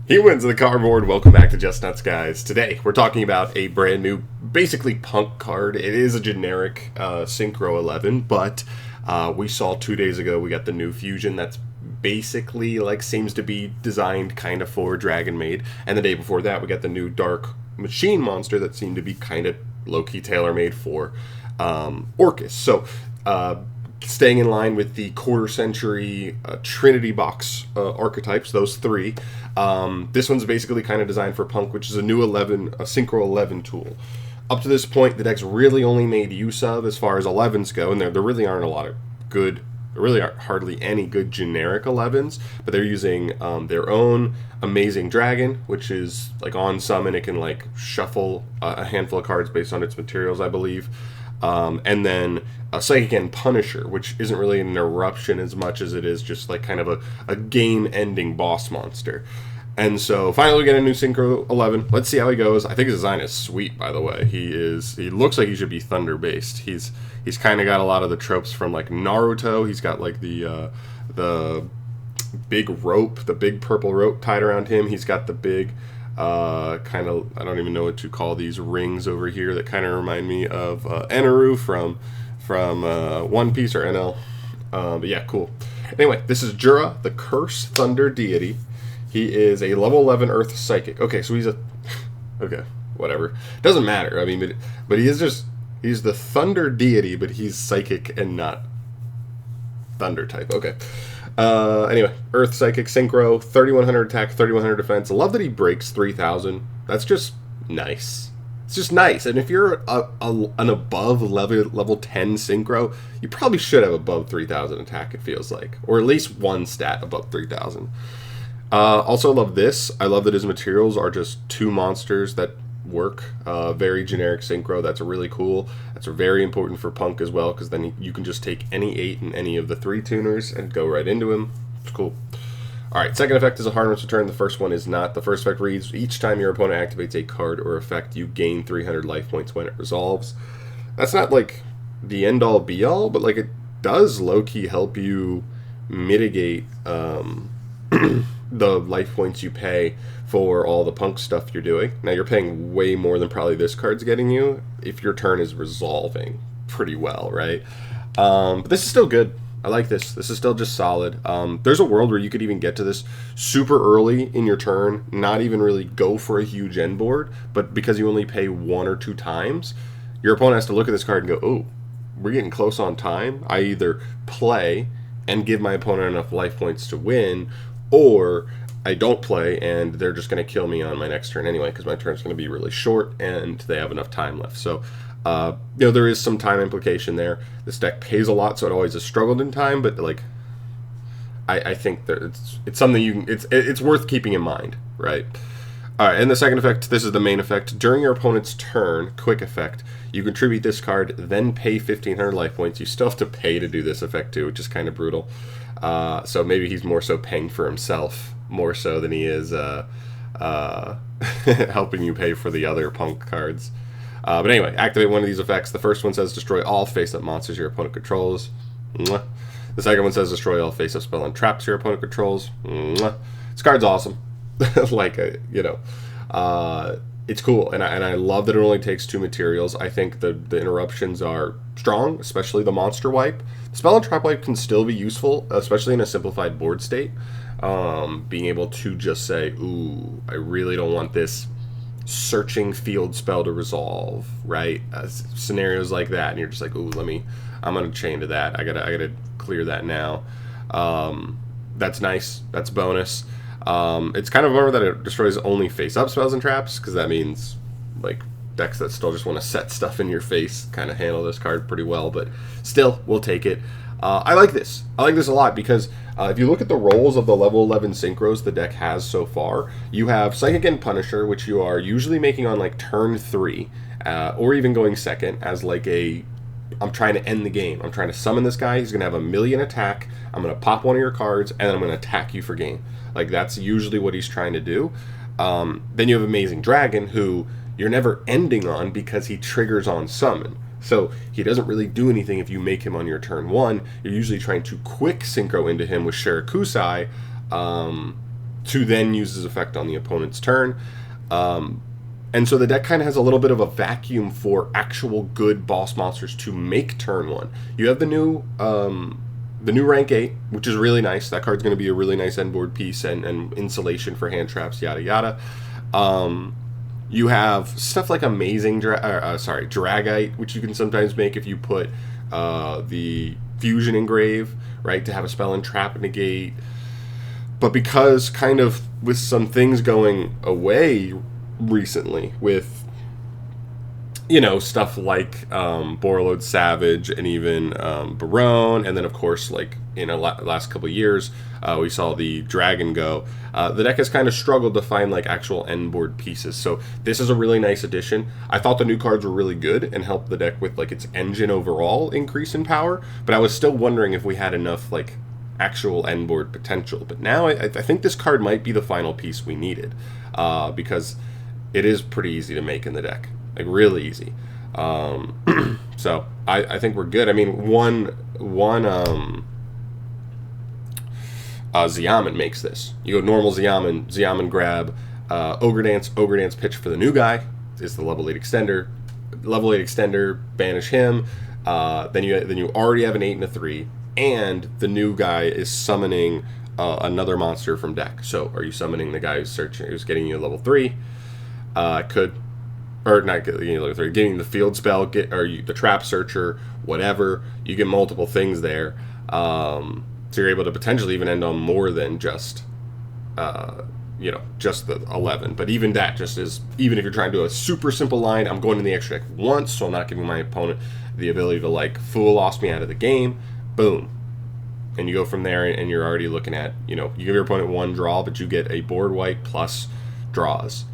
He wins the cardboard. Welcome back to Just Nuts, guys. Today we're talking about a brand new, basically punk card. It is a generic Synchro 11, but we saw 2 days ago we got the new fusion that's basically like seems to be designed kind of for Dragon Maid, and the day before that we got the new Dark Machine monster that seemed to be kind of low-key tailor-made for Orcus. So staying in line with the quarter-century Trinity box archetypes, those three. This one's basically kind of designed for Punk, which is a new 11, a Synchro 11 tool. Up to this point, the deck's really only made use of as far as 11s go, and there really aren't a lot of good, there really aren't hardly any good generic 11s, but they're using their own Amazing Dragon, which is like on summon, it can like shuffle a handful of cards based on its materials, I believe. And then a Psychic and Punisher, which isn't really an interruption as much as it is just like kind of a game-ending boss monster. And so finally we get a new Synchro 11. Let's see how he goes. I think his design is sweet, by the way. He looks like he should be thunder-based. He's kind of got a lot of the tropes from like Naruto. He's got like the big rope, the big purple rope tied around him. He's got the big kind of, I don't even know what to call these rings over here that kind of remind me of Eneru from One Piece or NL. But yeah, cool. Anyway, this is Jura, the Curse Thunder Deity. He is a level 11 Earth Psychic. Okay, so he's a... Okay, whatever. Doesn't matter. I mean, but he is just... He's the Thunder Deity, but he's Psychic and not Thunder type. Okay. Anyway, Earth Psychic Synchro, 3,100 attack, 3,100 defense. I love that he breaks 3,000. That's just nice. It's just nice. And if you're an above level 10 Synchro, you probably should have above 3,000 attack, it feels like. Or at least one stat above 3,000. Also, I love this. I love that his materials are just two monsters that work. Very generic Synchro. That's really cool. That's very important for Punk as well, because then you can just take any 8 and any of the 3 tuners and go right into him. It's cool. Alright, second effect is a hard one to turn. The first one is not. The first effect reads, each time your opponent activates a card or effect, you gain 300 life points when it resolves. That's not like the end-all be-all, but like it does low-key help you mitigate the life points you pay for all the Punk stuff you're doing. Now you're paying way more than probably this card's getting you if your turn is resolving pretty well, right? But this is still good. I like this. This is still just solid. There's a world where you could even get to this super early in your turn, not even really go for a huge end board, but because you only pay 1 or 2 times, your opponent has to look at this card and go, oh, we're getting close on time. I either play and give my opponent enough life points to win, or I don't play and they're just going to kill me on my next turn anyway, because my turn's going to be really short and they have enough time left. So, there is some time implication there. This deck pays a lot, so it always has struggled in time, but like, I think that it's something it's worth keeping in mind, right? All right, and the second effect, this is the main effect. During your opponent's turn, quick effect, you contribute this card, then pay 1,500 life points. You still have to pay to do this effect too, which is kind of brutal. So maybe he's more so paying for himself, more so than he is helping you pay for the other Punk cards. But anyway, activate one of these effects. The first one says destroy all face-up monsters your opponent controls. Mwah. The second one says destroy all face-up spell and traps your opponent controls. Mwah. This card's awesome. Like, it's cool, and I love that it only takes 2 materials. I think the interruptions are strong, especially the monster wipe. The spell and trap wipe can still be useful, especially in a simplified board state. Being able to just say, ooh, I really don't want this searching field spell to resolve, right? Scenarios like that, and you're just like, ooh, I'm gonna chain to that. I gotta clear that now. That's nice. That's bonus. It's kind of a bummer that it destroys only face-up spells and traps, because that means like decks that still just want to set stuff in your face kind of handle this card pretty well, but still, we'll take it. I like this. I like this a lot because if you look at the roles of the level 11 Synchros the deck has so far, you have Psychic and Punisher, which you are usually making on like turn 3, or even going second as like I'm trying to end the game. I'm trying to summon this guy. He's going to have 1,000,000 attack. I'm going to pop one of your cards, and then I'm going to attack you for game. Like, that's usually what he's trying to do. Then you have Amazing Dragon, who you're never ending on because he triggers on summon. So he doesn't really do anything if you make him on your turn 1. You're usually trying to quick synchro into him with Shirakusai, to then use his effect on the opponent's turn. And so the deck kind of has a little bit of a vacuum for actual good boss monsters to make turn 1. You have the new rank 8, which is really nice. That card's going to be a really nice end board piece and insulation for hand traps, yada yada. You have stuff like Amazing Dragite, which you can sometimes make if you put the Fusion Engrave, right, to have a spell and trap negate. But because kind of with some things going away recently with, you know, stuff like Borreload Savage and even Barone, and then of course like in the last couple of years we saw the Dragon go, the deck has kind of struggled to find like actual end board pieces. So this is a really nice addition. I thought the new cards were really good and helped the deck with like its engine overall increase in power, but I was still wondering if we had enough like actual end board potential. But now I think this card might be the final piece we needed, because it is pretty easy to make in the deck, like really easy. So I think we're good. I mean, one Xiamen makes this. You go normal Xiamen grab, Ogre Dance pitch for the new guy is the level 8 extender, banish him. Then you already have an 8 and a 3, and the new guy is summoning another monster from deck. So are you summoning the guy who's getting you a level 3? Getting the field spell, the trap searcher, whatever. You get multiple things there, so you're able to potentially even end on more than just just the 11. But even that just is, even if you're trying to do a super simple line, I'm going in the extra deck once, so I'm not giving my opponent the ability to like fool lost me out of the game. Boom. And you go from there, and you're already looking at, you give your opponent 1 draw, but you get a board wipe plus draws.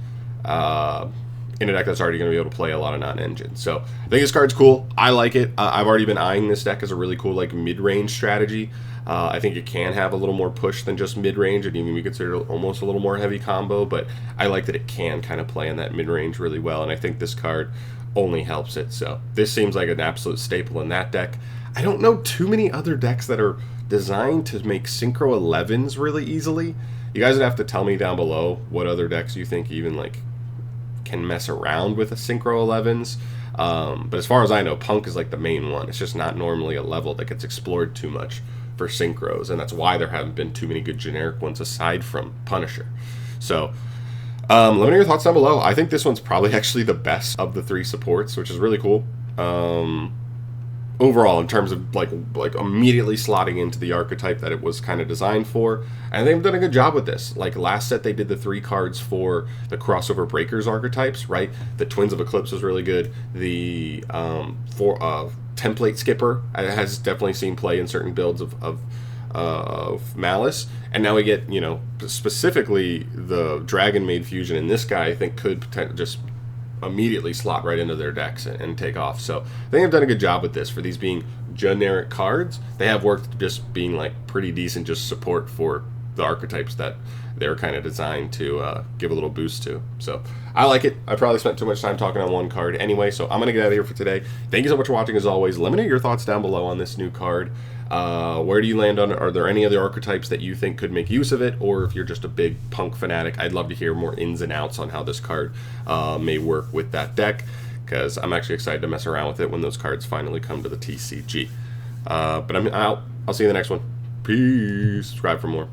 In a deck that's already going to be able to play a lot of non-engine. So I think this card's cool. I like it. I've already been eyeing this deck as a really cool like mid-range strategy. I think it can have a little more push than just mid-range, and even be considered almost a little more heavy combo, but I like that it can kind of play in that mid-range really well, and I think this card only helps it. So this seems like an absolute staple in that deck. I don't know too many other decks that are designed to make Synchro 11s really easily. You guys would have to tell me down below what other decks you think even like can mess around with a Synchro 11s. But as far as I know, P.U.N.K is like the main one. It's just not normally a level that gets explored too much for Synchros, and that's why there haven't been too many good generic ones aside from Punisher. So let me know your thoughts down below. I think this one's probably actually the best of the 3 supports, which is really cool. Overall, in terms of like immediately slotting into the archetype that it was kind of designed for, and they've done a good job with this. Like last set, they did the 3 cards for the crossover breakers archetypes, right? The Twins of Eclipse was really good. The template skipper has definitely seen play in certain builds of Malice, and now we get specifically the Dragon Maid fusion, and this guy I think could just immediately slot right into their decks and take off. So I think they've done a good job with this. For these being generic cards, they have worked just being like pretty decent just support for the archetypes that they're kind of designed to give a little boost to. So I like it. I probably spent too much time talking on one card anyway, so I'm gonna get out of here for today. Thank you so much for watching. As always, let me know your thoughts down below on this new card. Where do you land on it? Are there any other archetypes that you think could make use of it? Or if you're just a big P.U.N.K fanatic, I'd love to hear more ins and outs on how this card may work with that deck, because I'm actually excited to mess around with it when those cards finally come to the TCG. But I'm out. I'll see you in the next one. Peace. Subscribe for more.